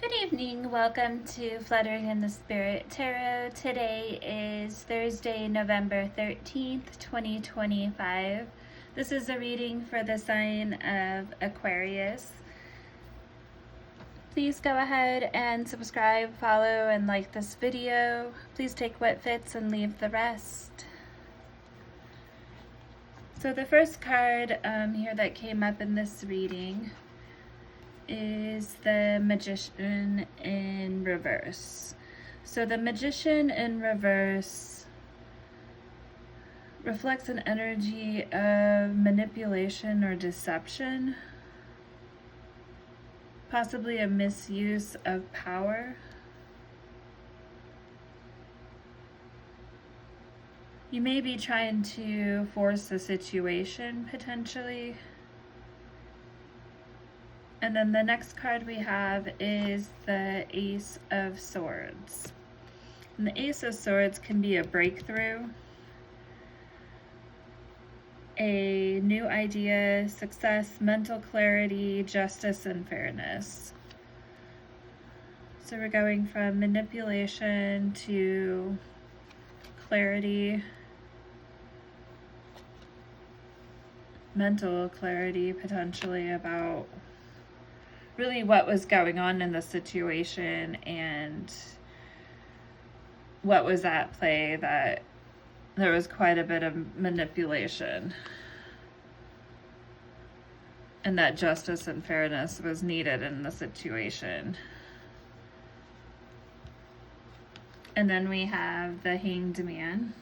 Good evening. Welcome to Fluttering in the Spirit Tarot. Today is Thursday, November 13th, 2025. This is a reading for the sign of Aquarius. Please go ahead and subscribe, follow, and like this video. Please take what fits and leave the rest. So the first card here that came up in this reading is the Magician in reverse. So the Magician in reverse reflects an energy of manipulation or deception, possibly a misuse of power. You may be trying to force a situation potentially. And then the next card we have is the Ace of Swords. And the Ace of Swords can be a breakthrough, a new idea, success, mental clarity, justice, and fairness. So we're going from manipulation to clarity, mental clarity potentially about really what was going on in the situation and what was at play, that there was quite a bit of manipulation and that justice and fairness was needed in the situation. And then we have the Hanged Man,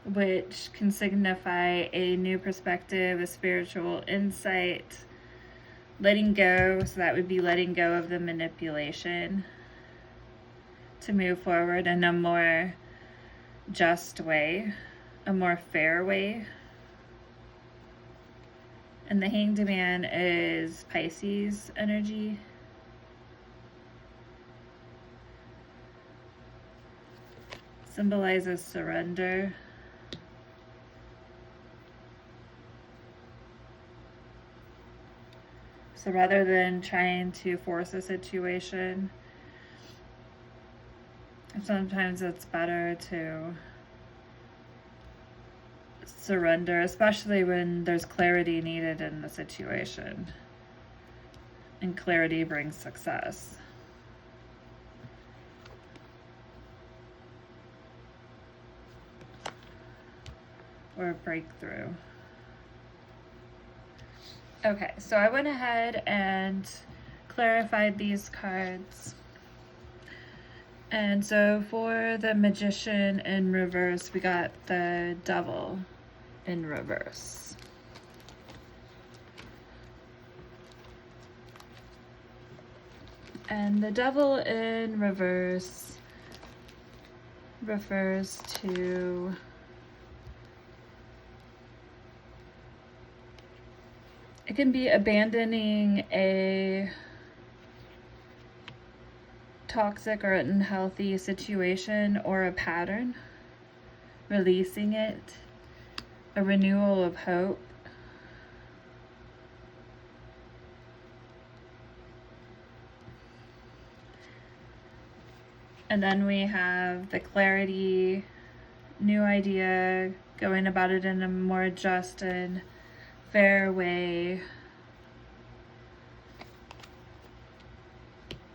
which can signify a new perspective, a spiritual insight, letting go. So that would be letting go of the manipulation to move forward in a more just way, a more fair way. And the Hanged Man is Pisces energy. Symbolizes surrender. So rather than trying to force a situation, sometimes it's better to surrender, especially when there's clarity needed in the situation. And clarity brings success. Or breakthrough. Okay, so I went ahead and clarified these cards. And so for the Magician in reverse, we got the Devil in reverse. And the Devil in reverse refers to it can be abandoning a toxic or unhealthy situation or a pattern, releasing it, a renewal of hope. And then we have the clarity, new idea, going about it in a more just and fair way.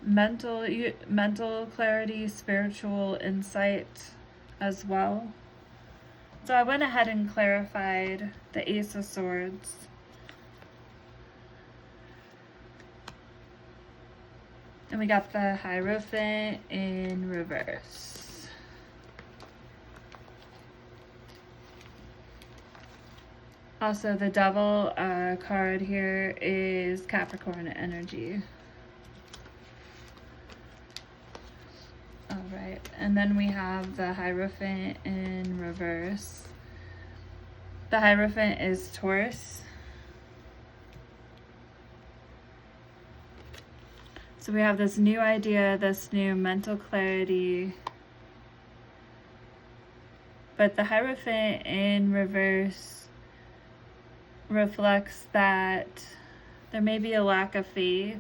Mental clarity, spiritual insight as well. So I went ahead and clarified the Ace of Swords. And we got the Hierophant in reverse. Also, the Devil card here is Capricorn energy. All right, and then we have the Hierophant in reverse. The Hierophant is Taurus. So we have this new idea, this new mental clarity. But the Hierophant in reverse reflects that there may be a lack of faith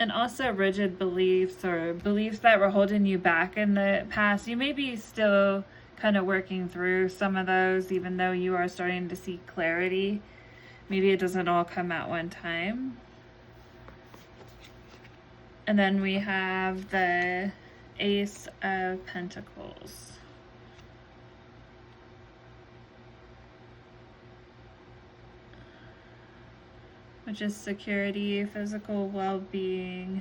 And also rigid beliefs or beliefs that were holding you back in the past. You may be still kind of working through some of those, even though you are starting to see clarity. Maybe it doesn't all come at one time. And then we have the Ace of Pentacles. Which is security, physical well-being.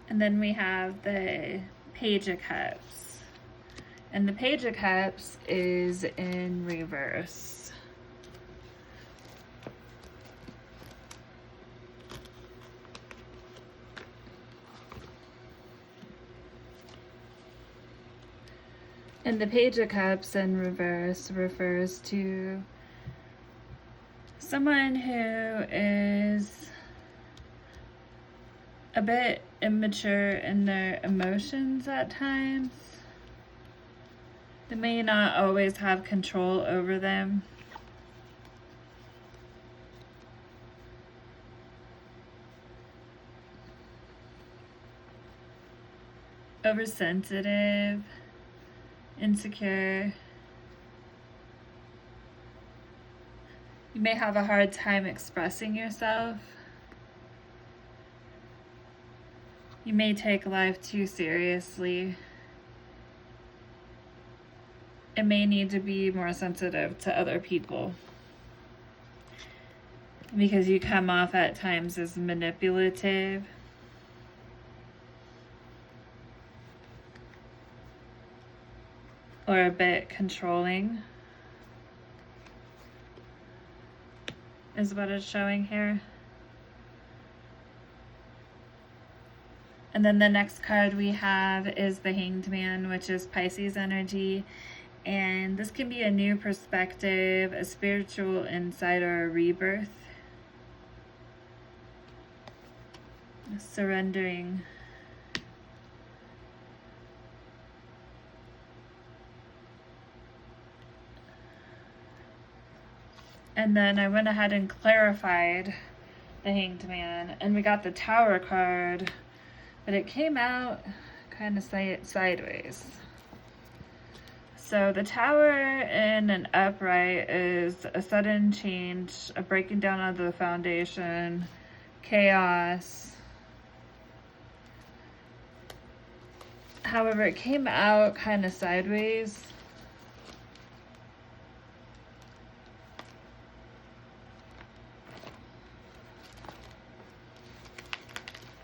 And then we have the Page of Cups. And the Page of Cups is in reverse. And the Page of Cups in reverse refers to someone who is a bit immature in their emotions at times. They may not always have control over them. Oversensitive, insecure. You may have a hard time expressing yourself. You may take life too seriously. It may need to be more sensitive to other people because you come off at times as manipulative. Or a bit controlling is what it's showing here. And then the next card we have is the Hanged Man, which is Pisces energy. And this can be a new perspective, a spiritual insight, or a rebirth. Surrendering. And then I went ahead and clarified the Hanged Man. And we got the Tower card. But it came out kind of sideways. So the Tower in an upright is a sudden change, a breaking down of the foundation, chaos. However, it came out kind of sideways.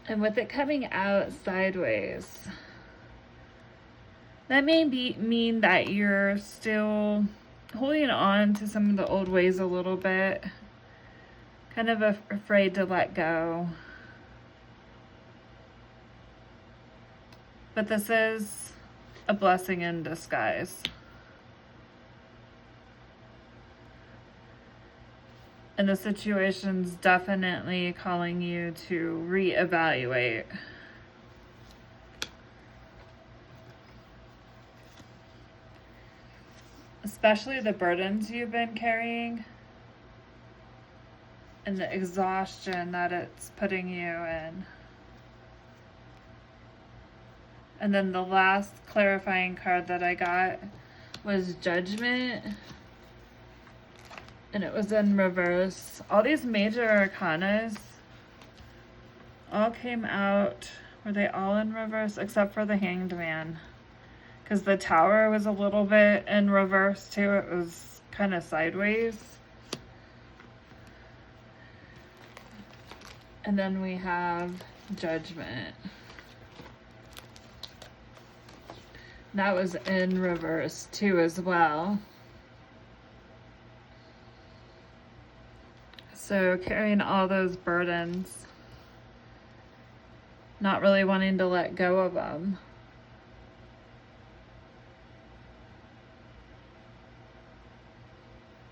And with it coming out sideways, that may mean that you're still holding on to some of the old ways a little bit, kind of afraid to let go. But this is a blessing in disguise. And the situation's definitely calling you to reevaluate. Especially the burdens you've been carrying and the exhaustion that it's putting you in. And then the last clarifying card that I got was Judgment. And it was in reverse. All these major arcanas all came out. Were they all in reverse? Except for the Hanged Man. Because the Tower was a little bit in reverse too. It was kind of sideways. And then we have Judgment. That was in reverse too as well. So carrying all those burdens, not really wanting to let go of them.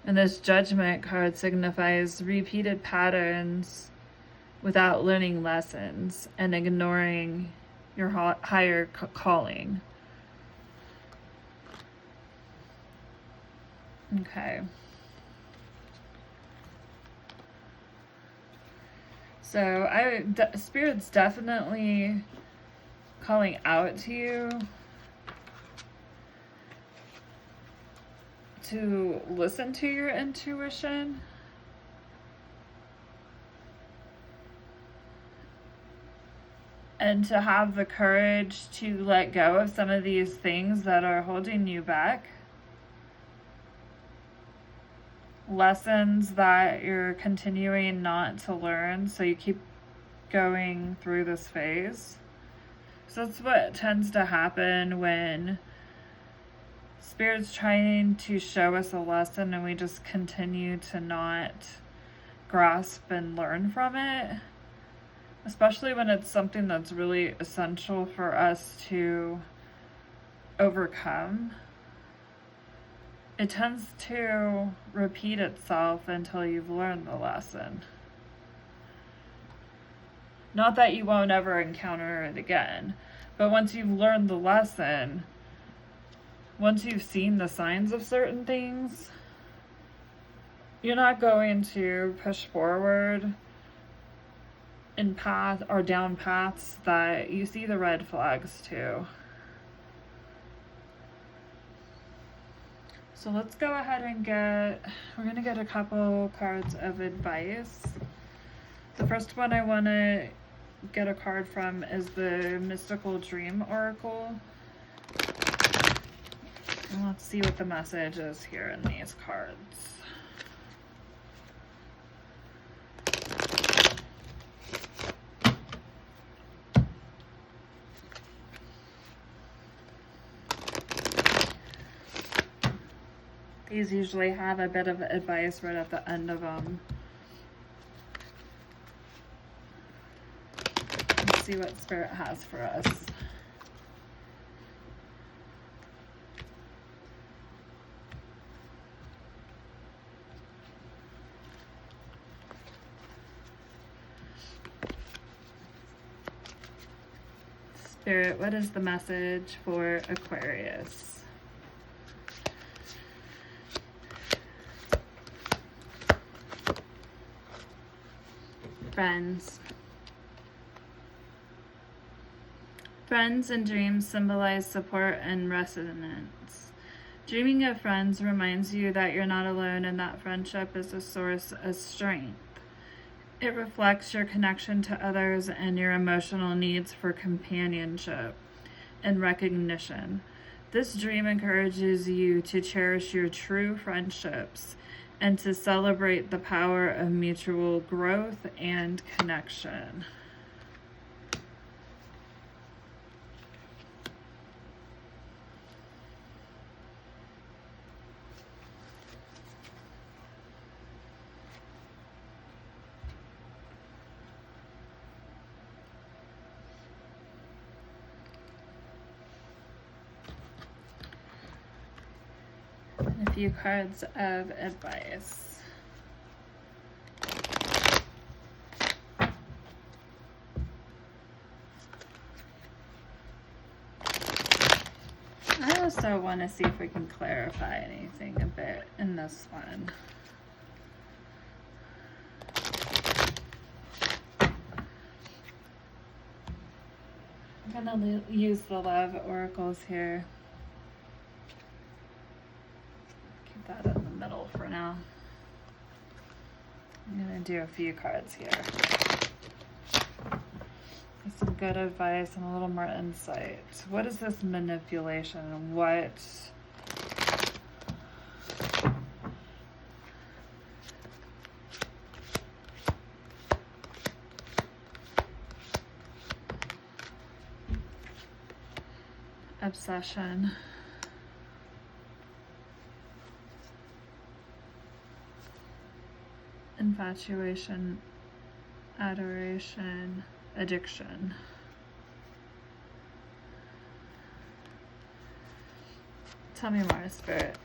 And this Judgment card signifies repeated patterns without learning lessons and ignoring your higher calling. Okay. So Spirit's definitely calling out to you to listen to your intuition. And to have the courage to let go of some of these things that are holding you back. Lessons that you're continuing not to learn, so you keep going through this phase. So that's what tends to happen when Spirit's trying to show us a lesson and we just continue to not grasp and learn from it. Especially when it's something that's really essential for us to overcome. It tends to repeat itself until you've learned the lesson. Not that you won't ever encounter it again, but once you've learned the lesson, once you've seen the signs of certain things, you're not going to push forward in path or down paths that you see the red flags too. So let's go ahead and we're going to get a couple cards of advice. The first one I want to get a card from is the Mystical Dream Oracle. And let's see what the message is here in these cards. These usually have a bit of advice right at the end of them. Let's see what Spirit has for us. Spirit, what is the message for Aquarius? Friends. Friends and dreams symbolize support and resonance. Dreaming of friends reminds you that you're not alone and that friendship is a source of strength. It reflects your connection to others and your emotional needs for companionship and recognition. This dream encourages you to cherish your true friendships and to celebrate the power of mutual growth and connection. A few cards of advice. I also want to see if we can clarify anything a bit in this one. I'm going to use the Love Oracles here. That in the middle for now. I'm going to do a few cards here. Some good advice and a little more insight. What is this manipulation? What obsession? Infatuation, adoration, addiction. Tell me more, Spirit.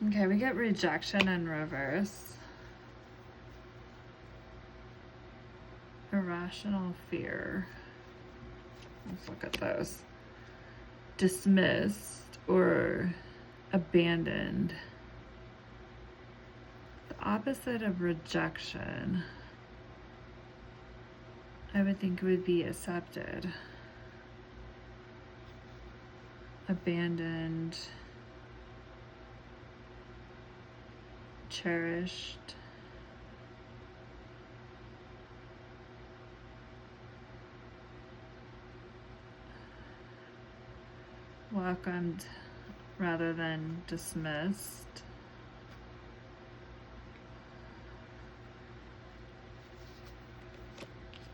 Okay, we get rejection in reverse. Irrational fear. Let's look at those. Dismissed or abandoned. The opposite of rejection, I would think, would be accepted. Abandoned. Cherished. Welcomed rather than dismissed.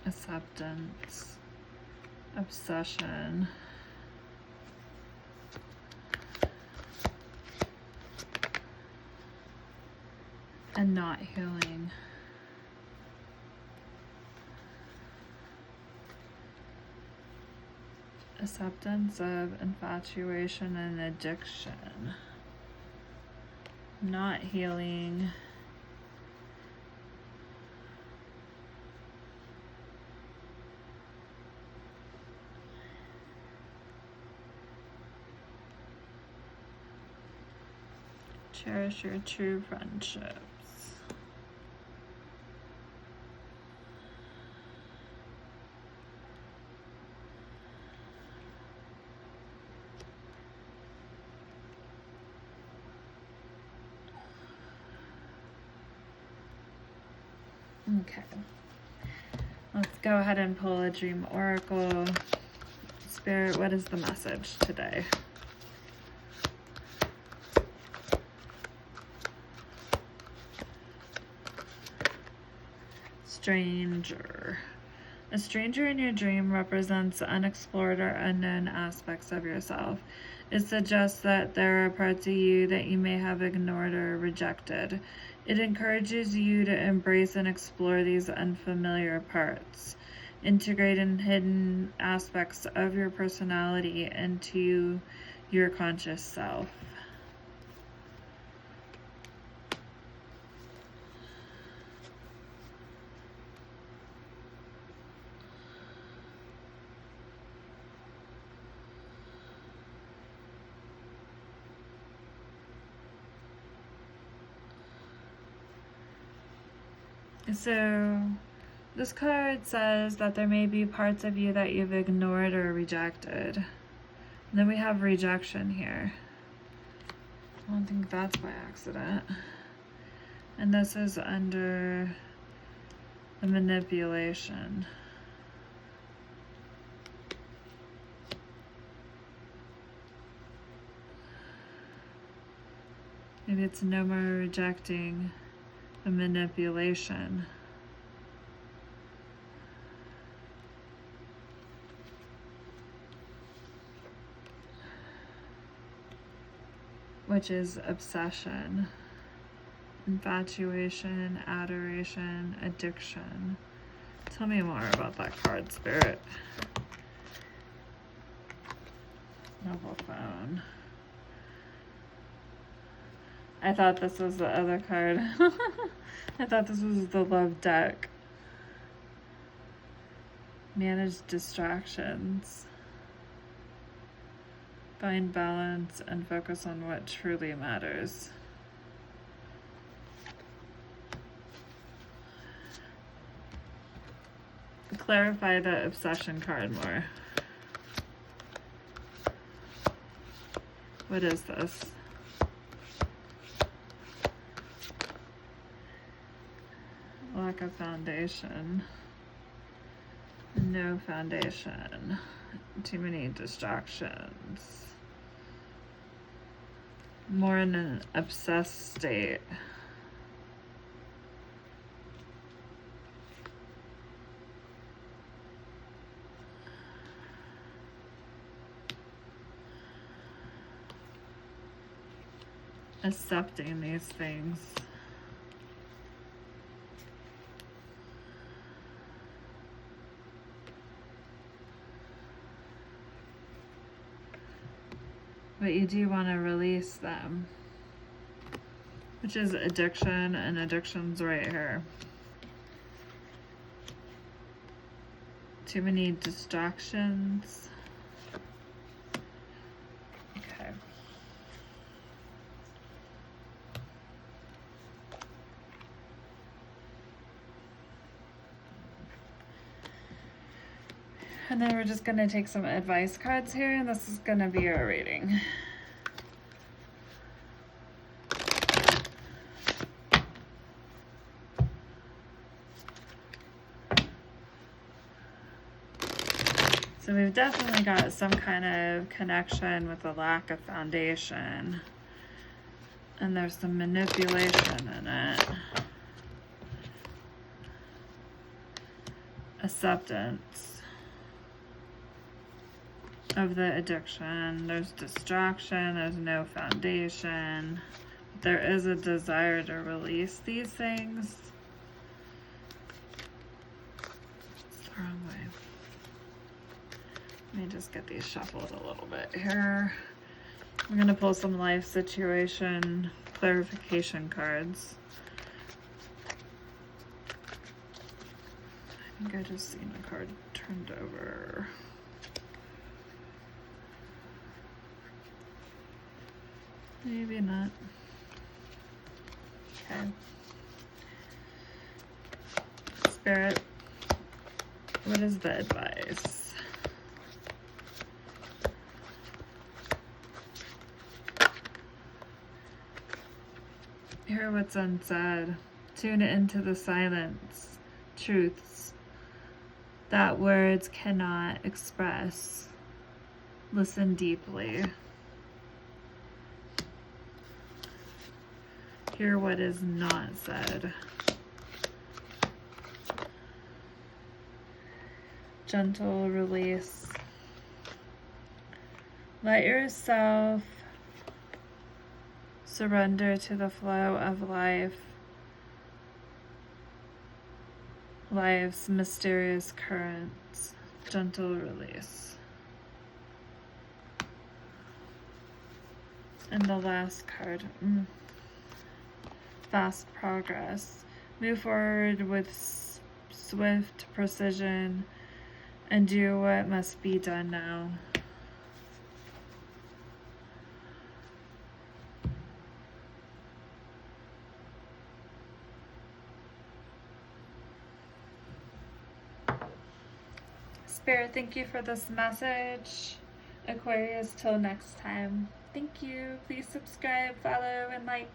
Acceptance. Obsession. And not healing. Acceptance of infatuation and addiction. Not healing. Cherish your true friendships. Okay, let's go ahead and pull a dream oracle. Spirit, what is the message today? Stranger. A stranger in your dream represents unexplored or unknown aspects of yourself. It suggests that there are parts of you that you may have ignored or rejected. It encourages you to embrace and explore these unfamiliar parts, integrating hidden aspects of your personality into your conscious self. So this card says that there may be parts of you that you've ignored or rejected. And then we have rejection here. I don't think that's by accident. And this is under the manipulation. Maybe it's no more rejecting the manipulation. Which is obsession, infatuation, adoration, addiction. Tell me more about that card, Spirit. Noble phone. I thought this was the other card. I thought this was the love deck. Manage distractions. Find balance and focus on what truly matters. Clarify the obsession card more. What is this? Lack of foundation. No foundation. Too many distractions. More in an obsessed state. Accepting these things. But you do want to release them. which is addiction, and addiction's right here. Too many distractions. Okay. And then we're just going to take some advice cards here, and this is going to be our reading. So we've definitely got some kind of connection with a lack of foundation. And there's some manipulation in it. Acceptance of the addiction. There's distraction. There's no foundation. There is a desire to release these things. It's the wrong way. Let me just get these shuffled a little bit here. I'm going to pull some life situation clarification cards. I think I just seen a card turned over. Maybe not. Okay. Spirit, what is the advice? Hear what's unsaid. Tune into the silence. Truths that words cannot express. Listen deeply. Hear what is not said. Gentle release. Let yourself surrender to the flow of life, life's mysterious currents. Gentle release. And the last card, fast progress. Move forward with swift precision and do what must be done now. Spirit, thank you for this message. Aquarius, till next time. Thank you. Please subscribe, follow, and like.